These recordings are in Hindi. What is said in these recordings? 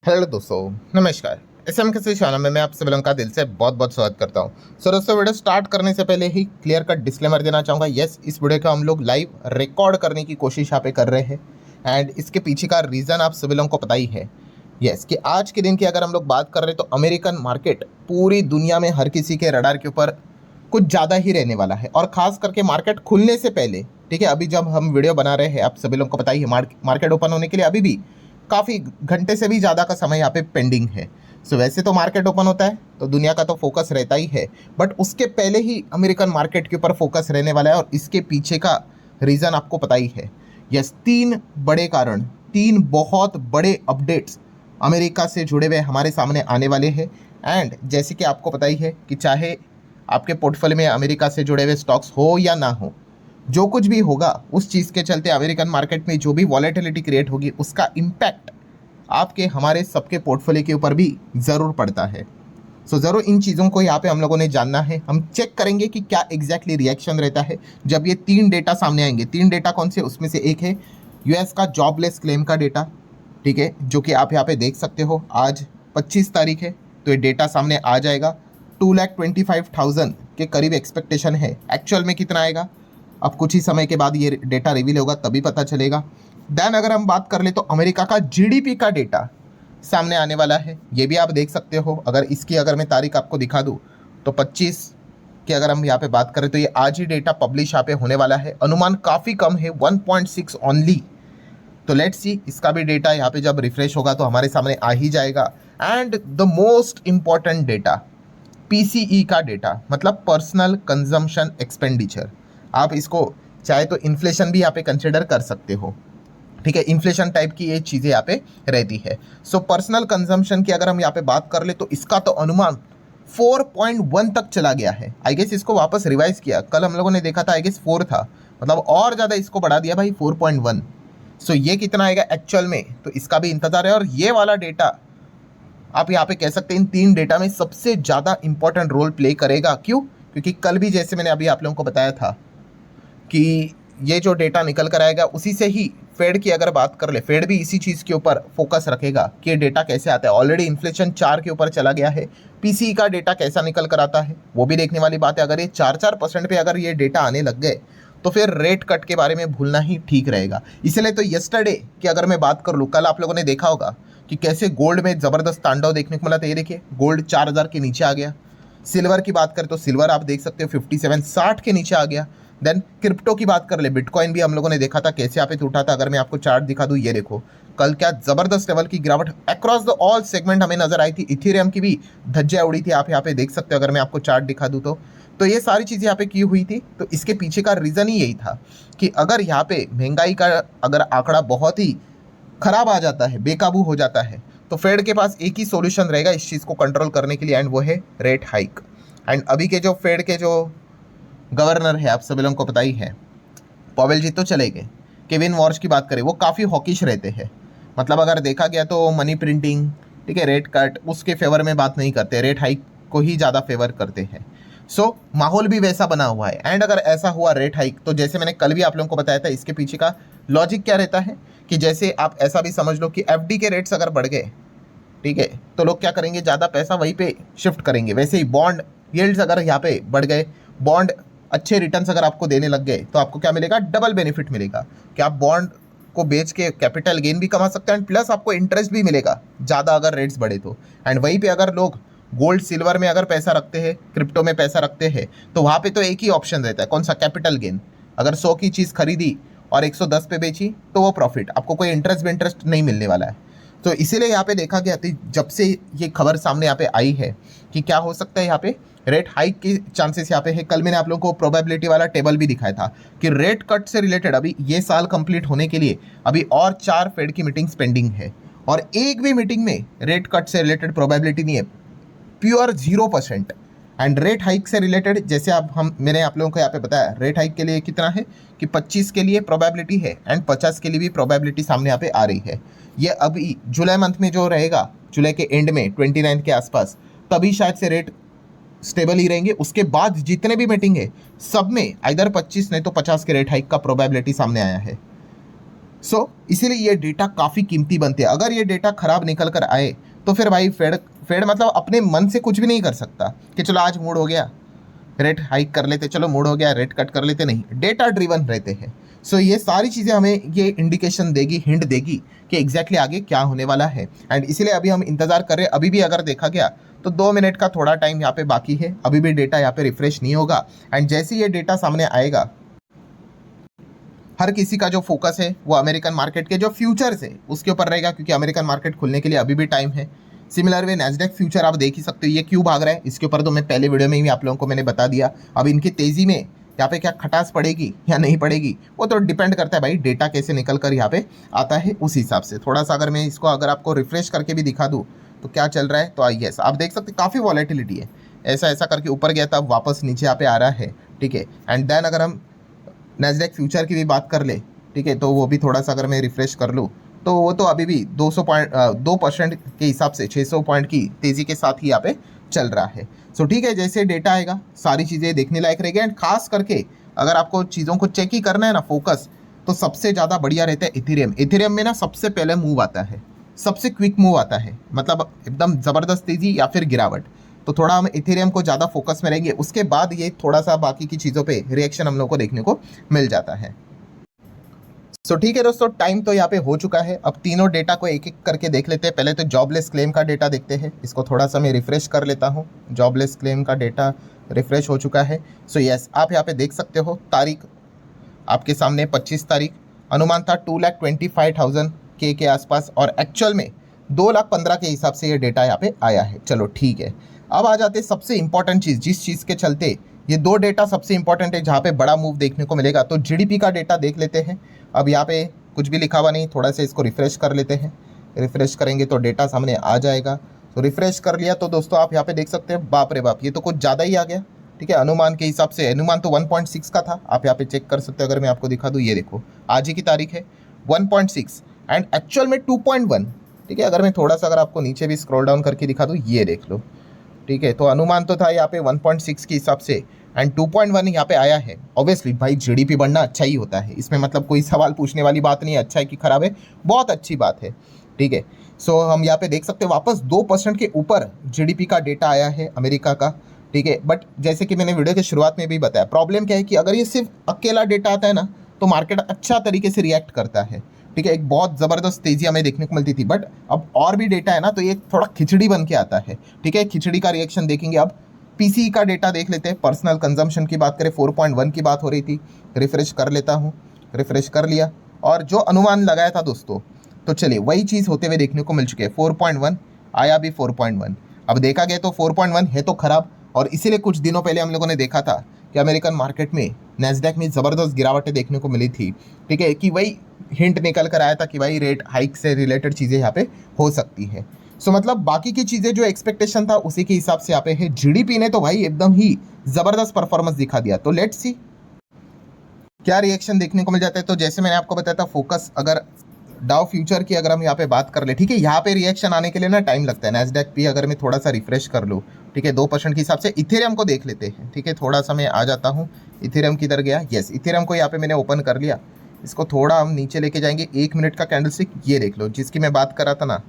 हेलो दोस्तों, नमस्कार। एसएम किसी चैनल में मैं आप सभी लोगों का दिल से बहुत बहुत स्वागत करता हूं। सो दोस्तों, वीडियो स्टार्ट करने से पहले ही क्लियर कट डिस्क्लेमर देना चाहूँगा। यस, इस वीडियो को हम लोग लाइव रिकॉर्ड करने की कोशिश यहाँ पे कर रहे हैं एंड इसके पीछे का रीज़न आप सभी लोगों को पता ही है। यस, कि आज के दिन की अगर हम लोग बात कर रहे हैं तो अमेरिकन मार्केट पूरी दुनिया में हर किसी के रडार के ऊपर कुछ ज़्यादा ही रहने वाला है और ख़ास करके मार्केट खुलने से पहले। ठीक है, अभी जब हम वीडियो बना रहे हैं आप सभी लोगों को पता ही है मार्केट ओपन होने के लिए अभी भी काफ़ी घंटे से भी ज़्यादा का समय यहाँ पे पेंडिंग है। सो वैसे तो मार्केट ओपन होता है तो दुनिया का तो फोकस रहता ही है, बट उसके पहले ही अमेरिकन मार्केट के ऊपर फोकस रहने वाला है और इसके पीछे का रीज़न आपको पता ही है। यस, तीन बड़े कारण, तीन बहुत बड़े अपडेट्स अमेरिका से जुड़े हुए हमारे सामने आने वाले हैं। एंड जैसे कि आपको पता ही है कि चाहे आपके पोर्टफोलियो में अमेरिका से जुड़े हुए स्टॉक्स हो या ना हो, जो कुछ भी होगा उस चीज़ के चलते अमेरिकन मार्केट में जो भी वॉलेटिलिटी क्रिएट होगी उसका इम्पैक्ट आपके हमारे सबके पोर्टफोलियो के ऊपर भी ज़रूर पड़ता है। सो ज़रूर इन चीज़ों को यहाँ पे हम लोगों ने जानना है। हम चेक करेंगे कि क्या एग्जैक्टली रिएक्शन रहता है जब ये तीन डेटा सामने आएंगे। तीन डेटा कौन से, उसमें से एक है यूएस का जॉबलेस क्लेम का डेटा। ठीक है, जो कि आप यहाँ पे देख सकते हो आज 25 तारीख है तो ये डेटा सामने आ जाएगा। 2,25,000 के करीब एक्सपेक्टेशन है, एक्चुअल में कितना आएगा अब कुछ ही समय के बाद ये डेटा रिवील होगा तभी पता चलेगा। देन अगर हम बात कर ले तो अमेरिका का जीडीपी का डेटा सामने आने वाला है, ये भी आप देख सकते हो। अगर मैं तारीख आपको दिखा दूँ तो 25 की अगर हम यहाँ पे बात करें तो ये आज ही डेटा पब्लिश यहाँ पे होने वाला है। अनुमान काफ़ी कम है, 1.6 ओनली। तो लेट्स सी इसका भी डेटा यहाँ पे जब रिफ्रेश होगा तो हमारे सामने आ ही जाएगा। And the most important data PCE का डेटा, मतलब पर्सनल कंजम्पशन एक्सपेंडिचर। आप इसको चाहे तो इन्फ्लेशन भी यहाँ पे कंसिडर कर सकते हो। ठीक है, इन्फ्लेशन टाइप की ये चीज़ें यहाँ पे रहती है। सो पर्सनल कंजम्पशन की अगर हम यहाँ पे बात कर ले तो इसका तो अनुमान 4.1 तक चला गया है। आई गेस इसको वापस रिवाइज किया, कल हम लोगों ने देखा था आई गेस 4 था, मतलब और ज़्यादा इसको बढ़ा दिया भाई 4.1। सो ये कितना आएगा एक्चुअल में, तो इसका भी इंतजार है। और ये वाला डेटा आप यहाँ पे कह सकते हैं इन तीन डेटा में सबसे ज़्यादा इंपॉर्टेंट रोल प्ले करेगा। क्यों? क्योंकि कल भी जैसे मैंने अभी आप लोगों को बताया था कि ये जो डेटा निकल कर आएगा उसी से ही फेड की अगर बात कर ले, फेड भी इसी चीज़ के ऊपर फोकस रखेगा कि ये डेटा कैसे आता है। ऑलरेडी इन्फ्लेशन 4 के ऊपर चला गया है, पीसीई का डेटा कैसा निकल कर आता है वो भी देखने वाली बात है। अगर ये 4% पे अगर ये डेटा आने लग गए तो फिर रेट कट के बारे में भूलना ही ठीक रहेगा। इसलिए तो यस्टरडे की अगर मैं बात कर लूँ, कल आप लोगों ने देखा होगा कि कैसे गोल्ड में ज़बरदस्त तांडव देखने को मिला था। ये देखिए गोल्ड 4,000 के नीचे आ गया। सिल्वर की बात करें तो सिल्वर आप देख सकते हो 57-60 के नीचे आ गया। देन क्रिप्टो की बात कर ले, बिटकॉइन भी हम लोगों ने देखा था कैसे यहाँ पे टूटा था। अगर मैं आपको चार्ट दिखा दूँ, ये देखो कल क्या ज़बरदस्त लेवल की गिरावट अक्रॉस द ऑल सेगमेंट हमें नजर आई थी। इथेरियम की भी धज्जियाँ उड़ी थी, आप यहाँ पे देख सकते हो। अगर मैं आपको चार्ट दिखा दूँ तो ये सारी चीज़ें यहाँ पे की हुई थी। तो इसके पीछे का रीज़न ही यही था कि अगर यहाँ पे महंगाई का अगर आंकड़ा बहुत ही खराब आ जाता है, बेकाबू हो जाता है, तो फेड के पास एक ही सॉल्यूशन रहेगा इस चीज़ को कंट्रोल करने के लिए, एंड वो है रेट हाइक। एंड अभी के जो फेड के जो गवर्नर है आप सभी लोगों को पता ही है, पॉवेल जी तो चले गए। केविन वॉर्श की बात करें, वो काफ़ी हॉकिश रहते हैं। मतलब अगर देखा गया तो मनी प्रिंटिंग, ठीक है, रेट कट, उसके फेवर में बात नहीं करते, रेट हाइक को ही ज़्यादा फेवर करते हैं। सो माहौल भी वैसा बना हुआ है। एंड अगर ऐसा हुआ रेट हाइक, तो जैसे मैंने कल भी आप लोगों को बताया था, इसके पीछे का लॉजिक क्या रहता है कि जैसे आप ऐसा भी समझ लो कि एफडी के रेट्स अगर बढ़ गए, ठीक है, तो लोग क्या करेंगे, ज़्यादा पैसा वहीं पे शिफ्ट करेंगे। वैसे ही बॉन्ड यील्ड्स अगर यहाँ पे बढ़ गए, बॉन्ड अच्छे रिटर्न्स अगर आपको देने लग गए, तो आपको क्या मिलेगा, डबल बेनिफिट मिलेगा कि आप बॉन्ड को बेच के कैपिटल गेन भी कमा सकते हैं एंड प्लस आपको इंटरेस्ट भी मिलेगा ज़्यादा अगर रेट्स बढ़े तो। एंड वहीं पे अगर लोग गोल्ड सिल्वर में अगर पैसा रखते हैं, क्रिप्टो में पैसा रखते हैं, तो वहाँ पे तो एक ही ऑप्शन रहता है, कौन सा, कैपिटल गेन। अगर 100 की चीज़ खरीदी और 110 पे बेची तो वो प्रॉफिट, आपको कोई इंटरेस्ट नहीं मिलने वाला है। तो इसीलिए यहाँ पे देखा गया था, जब से ये खबर सामने यहाँ पे आई है कि क्या हो सकता है यहाँ पे रेट हाइक के चांसेस यहाँ पे है। कल मैंने आप लोगों को प्रोबेबिलिटी वाला टेबल भी दिखाया था कि रेट कट से रिलेटेड अभी ये साल कंप्लीट होने के लिए अभी और 4 फेड की मीटिंग्स पेंडिंग है और एक भी मीटिंग में रेट कट से रिलेटेड प्रोबेबिलिटी नहीं है, प्योर 0%। एंड रेट हाइक से रिलेटेड जैसे मैंने आप लोगों को यहाँ पे बताया, रेट हाइक के लिए कितना है कि 25 के लिए प्रोबेबिलिटी है एंड 50 के लिए भी प्रोबेबिलिटी सामने यहाँ पे आ रही है। ये अभी जुलाई मंथ में जो रहेगा, जुलाई के एंड में 29 के आसपास, तभी शायद से रेट स्टेबल ही रहेंगे। उसके बाद जितने भी मीटिंग है सब में इधर 25 नहीं तो 50 के रेट हाइक का प्रोबेबिलिटी सामने आया है। इसीलिए ये डेटा काफ़ी कीमती बनते हैं। अगर ये डेटा खराब निकल कर आए तो फिर भाई फेड मतलब अपने मन से कुछ भी नहीं कर सकता कि चलो आज मूड हो गया रेट हाइक कर लेते, चलो मूड हो गया रेट कट कर लेते, नहीं, डेटा ड्रिवन रहते हैं। ये सारी चीज़ें हमें ये इंडिकेशन देगी, हिंट देगी कि एग्जैक्टली आगे क्या होने वाला है। एंड इसीलिए अभी हम इंतज़ार कर रहे हैं। अभी भी अगर देखा गया तो 2 मिनट का थोड़ा टाइम यहाँ पे बाकी है, अभी भी डेटा यहाँ पे रिफ्रेश नहीं होगा। एंड जैसे ये डेटा सामने आएगा, हर किसी का जो फोकस है वो अमेरिकन मार्केट के जो फ्यूचर्स है उसके ऊपर रहेगा, क्योंकि अमेरिकन मार्केट खुलने के लिए अभी भी टाइम है। सिमिलर वे नैस्डैक फ्यूचर आप देख ही सकते हो, ये क्यों भाग रहा है इसके ऊपर तो मैं पहले वीडियो में ही आप लोगों को मैंने बता दिया। अब इनकी तेज़ी में यहाँ पे क्या खटास पड़ेगी या नहीं पड़ेगी वो तो डिपेंड करता है भाई डेटा कैसे निकल कर यहाँ पे आता है उस हिसाब से। थोड़ा सा अगर मैं इसको अगर आपको रिफ्रेश करके भी दिखा दूँ तो क्या चल रहा है, तो यस आप देख सकते काफ़ी वॉलेटिलिटी है, ऐसा ऐसा करके ऊपर गया था, वापस नीचे यहाँ पे आ रहा है, ठीक है। एंड देन अगर हम नैस्डैक फ्यूचर की भी बात कर ले, ठीक है, तो वो भी थोड़ा सा अगर मैं रिफ्रेश कर लूँ तो वो तो अभी भी 2% के हिसाब से 600 पॉइंट की तेज़ी के साथ ही यहाँ पे चल रहा है। ठीक है, जैसे डेटा आएगा सारी चीज़ें देखने लायक रहेगी। एंड खास करके अगर आपको चीज़ों को चेक ही करना है ना फोकस, तो सबसे ज़्यादा बढ़िया रहता है इथेरियम। इथेरियम में ना सबसे पहले मूव आता है, सबसे क्विक मूव आता है, मतलब एकदम ज़बरदस्त तेज़ी या फिर गिरावट। तो थोड़ा हम इथेरियम को ज़्यादा फोकस में रहेंगे, उसके बाद ये थोड़ा सा बाकी की चीज़ों पे रिएक्शन हम लोग को देखने को मिल जाता है। ठीक है दोस्तों, टाइम तो यहाँ पे हो चुका है। अब तीनों डेटा को एक एक करके देख लेते हैं। पहले तो जॉबलेस क्लेम का डेटा देखते हैं, इसको थोड़ा सा मैं रिफ्रेश कर लेता हूँ। जॉबलेस क्लेम का डेटा रिफ्रेश हो चुका है। यस आप यहाँ पे देख सकते हो, तारीख आपके सामने 25 तारीख, अनुमान था 2,25,000 के आसपास, और एक्चुअल में 2,15,000 के हिसाब से ये डेटा यहाँ पे आया है। चलो ठीक है, अब आ जाते सबसे इंपॉर्टेंट चीज़, जिस चीज़ के चलते ये दो डेटा सबसे इंपॉर्टेंट है, जहाँ पे बड़ा मूव देखने को मिलेगा। तो जीडीपी का डेटा देख लेते हैं। अब यहाँ पे कुछ भी लिखा हुआ नहीं, थोड़ा सा इसको रिफ्रेश कर लेते हैं। रिफ्रेश करेंगे तो डेटा सामने आ जाएगा। तो रिफ्रेश कर लिया तो दोस्तों आप यहाँ पे देख सकते हैं, बाप रे बाप, ये तो कुछ ज़्यादा ही आ गया। ठीक है, अनुमान के हिसाब से, अनुमान तो 1.6 का था, आप यहाँ पे चेक कर सकते हो। अगर मैं आपको दिखा दूँ, ये देखो आज ही की तारीख है 1.6 एंड एक्चुअल में 2.1। ठीक है, अगर मैं थोड़ा सा अगर आपको नीचे भी स्क्रॉल डाउन करके दिखा दूँ, ये देख लो। ठीक है, तो अनुमान तो था यहाँ पे 1.6 के हिसाब से एंड 2.1 यहाँ पे आया है। ऑब्वियसली भाई जीडीपी बढ़ना अच्छा ही होता है, इसमें मतलब कोई सवाल पूछने वाली बात नहीं है, अच्छा है कि खराब है, बहुत अच्छी बात है। ठीक है, हम यहाँ पे देख सकते हैं वापस 2% के ऊपर जीडीपी का डेटा आया है अमेरिका का। ठीक है, बट जैसे कि मैंने वीडियो के शुरुआत में भी बताया, प्रॉब्लम क्या है कि अगर ये सिर्फ अकेला डेटा आता है ना तो मार्केट अच्छा तरीके से रिएक्ट करता है। ठीक है, एक बहुत ज़बरदस्त तेज़ी हमें देखने को मिलती थी, बट अब और भी डेटा है ना तो ये थोड़ा खिचड़ी बन के आता है। ठीक है, खिचड़ी का रिएक्शन देखेंगे। अब पीसी का डेटा देख लेते हैं। पर्सनल कंजम्पशन की बात करें, 4.1 की बात हो रही थी। रिफ्रेश कर लेता हूँ, रिफ्रेश कर लिया, और जो अनुमान लगाया था दोस्तों, तो चलिए वही चीज़ होते हुए देखने को मिल चुके हैं। 4.1 आया भी 4.1। अब देखा गया तो 4.1 है तो खराब, और इसीलिए कुछ दिनों पहले हम लोगों ने देखा था कि अमेरिकन मार्केट में नैस्डैक में ज़बरदस्त गिरावटें देखने को मिली थी। ठीक है, कि वही हिंट निकल कर आया था कि भाई रेट हाइक से रिलेटेड चीज़ें यहाँ पे हो सकती है। मतलब बाकी की चीज़ें जो एक्सपेक्टेशन था उसी के हिसाब से यहाँ पे है। जीडीपी ने तो भाई एकदम ही ज़बरदस्त परफॉर्मेंस दिखा दिया। तो लेट्स सी क्या रिएक्शन देखने को मिल जाता है। तो जैसे मैंने आपको बताया था, फोकस अगर डाउ फ्यूचर की अगर हम यहाँ पे बात कर ले, ठीक है, यहाँ पे रिएक्शन आने के लिए ना टाइम लगता है। नैस्डैक भी अगर मैं थोड़ा सा रिफ्रेश कर लूँ, ठीक है, 2% के हिसाब से। इथेरियम को देख लेते हैं। ठीक है, थोड़ा सा मैं आ जाता हूँ। इथेरियम किधर गया? यस, इथेरियम को यहाँ पे मैंने ओपन कर लिया। इसको थोड़ा हम नीचे लेके जाएंगे। 1 मिनट का कैंडलस्टिक, ये देख लो, जिसकी मैं बात कर रहा था ना,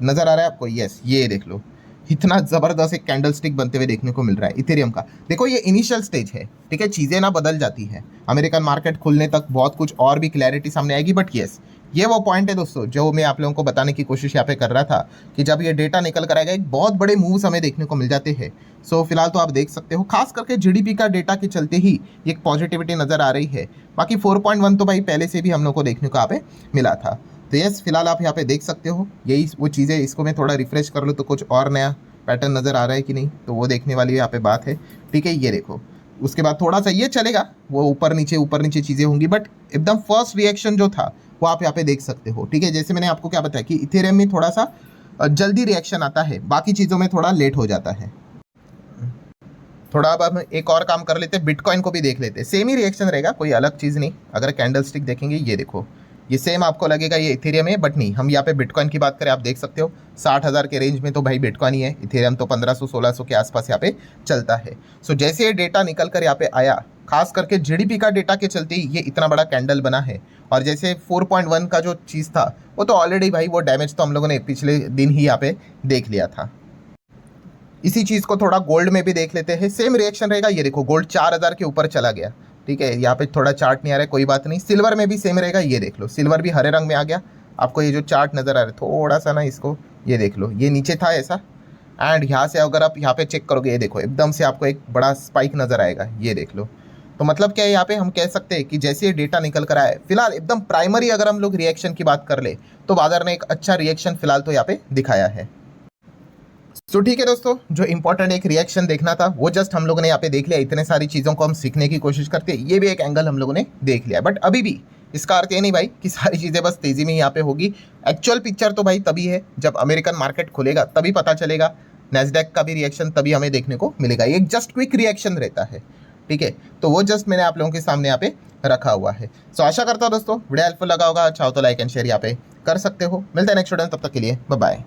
नज़र आ रहा है आपको? यस, ये देख लो, इतना ज़बरदस्त एक कैंडलस्टिक बनते हुए देखने को मिल रहा है इथेरियम का। देखो ये इनिशियल स्टेज है, ठीक है, चीज़ें ना बदल जाती है। अमेरिकन मार्केट खुलने तक बहुत कुछ और भी क्लैरिटी सामने आएगी। बट यस, ये वो पॉइंट है दोस्तों जो मैं आप लोगों को बताने की कोशिश यहाँ पे कर रहा था कि जब ये डेटा निकल कर आएगा एक बहुत बड़े मूव्स हमें देखने को मिल जाते हैं। फिलहाल तो आप देख सकते हो, खास करके जीडीपी का डेटा के चलते ही एक पॉजिटिविटी नज़र आ रही है। बाकी 4.1 तो भाई पहले से भी हम लोग को देखने को यहाँ पे मिला था। तो यस, फिलहाल आप यहाँ पे देख सकते हो, यही वो चीज़ें। इसको मैं थोड़ा रिफ्रेश कर लूँ तो कुछ और नया पैटर्न नज़र आ रहा है कि नहीं, तो वो देखने वाली यहाँ पे बात है। ठीक है, ये देखो, उसके बाद थोड़ा सा ये चलेगा, वो ऊपर नीचे चीज़ें होंगी, बट एकदम फर्स्ट रिएक्शन जो था वो आप यहाँ पे देख सकते हो। ठीक है, जैसे मैंने आपको क्या बताया कि इथेरियम में थोड़ा सा जल्दी रिएक्शन आता है, बाकी चीज़ों में थोड़ा लेट हो जाता है। थोड़ा अब हम एक और काम कर लेते हैं, बिटकॉइन को भी देख लेते हैं। सेम ही रिएक्शन रहेगा, कोई अलग चीज़ नहीं। अगर कैंडल स्टिक देखेंगे, ये देखो, ये सेम आपको लगेगा ये इथेरियम है, बट नहीं। हम यहाँ पे बिटकॉइन की बात करें, आप देख सकते हो 60,000 के रेंज में तो भाई बिटकॉइन ही है। इथेरियम तो 1500-1600 के आसपास यहाँ पे चलता है। जैसे ये डेटा निकल कर यहाँ पे आया, खास करके जीडीपी का डेटा के चलते ये इतना बड़ा कैंडल बना है। और जैसे 4.1 का जो चीज़ था वो तो ऑलरेडी भाई वो डैमेज तो हम लोगों ने पिछले दिन ही यहाँ पे देख लिया था। इसी चीज़ को थोड़ा गोल्ड में भी देख लेते हैं, सेम रिएक्शन रहेगा। ये देखो गोल्ड 4000 के ऊपर चला गया, ठीक है। यहाँ पे थोड़ा चार्ट नहीं आ रहा है, कोई बात नहीं। सिल्वर में भी सेम रहेगा, ये देख लो सिल्वर भी हरे रंग में आ गया। आपको ये जो चार्ट नज़र आ रहा है थोड़ा सा ना, इसको ये देख लो, ये नीचे था ऐसा, एंड यहाँ से अगर आप यहाँ पे चेक करोगे ये देखो एकदम से आपको एक बड़ा स्पाइक नज़र आएगा, ये देख लो। तो मतलब क्या है, यहाँ पे हम कह सकते हैं कि जैसे ये डेटा निकल कर आया है, फिलहाल एकदम प्राइमरी अगर हम लोग रिएक्शन की बात कर ले तो बाजार ने एक अच्छा रिएक्शन फिलहाल तो यहाँ पे दिखाया है। तो ठीक है दोस्तों, जो इंपॉर्टेंट एक रिएक्शन देखना था वो जस्ट हम लोगों ने यहाँ पे देख लिया। इतने सारी चीज़ों को हम सीखने की कोशिश करते हैं, ये भी एक एंगल हम लोगों ने देख लिया। बट अभी भी इसका अर्थ ये नहीं भाई कि सारी चीज़ें बस तेज़ी में यहाँ पे होगी। एक्चुअल पिक्चर तो भाई तभी है जब अमेरिकन मार्केट खुलेगा, तभी पता चलेगा। नैस्डैक का भी रिएक्शन तभी हमें देखने को मिलेगा। एक जस्ट क्विक रिएक्शन रहता है, ठीक है। तो वो जस्ट मैंने आप लोगों के सामने यहाँ पे रखा हुआ है। सो आशा करता हूँ दोस्तों वीडियो हेल्पफुल लगा होगा। अच्छा हो तो लाइक एंड शेयर यहाँ पे कर सकते हो। मिलते हैं नेक्स्ट वीडियो में, तब तक के लिए बाय बाय।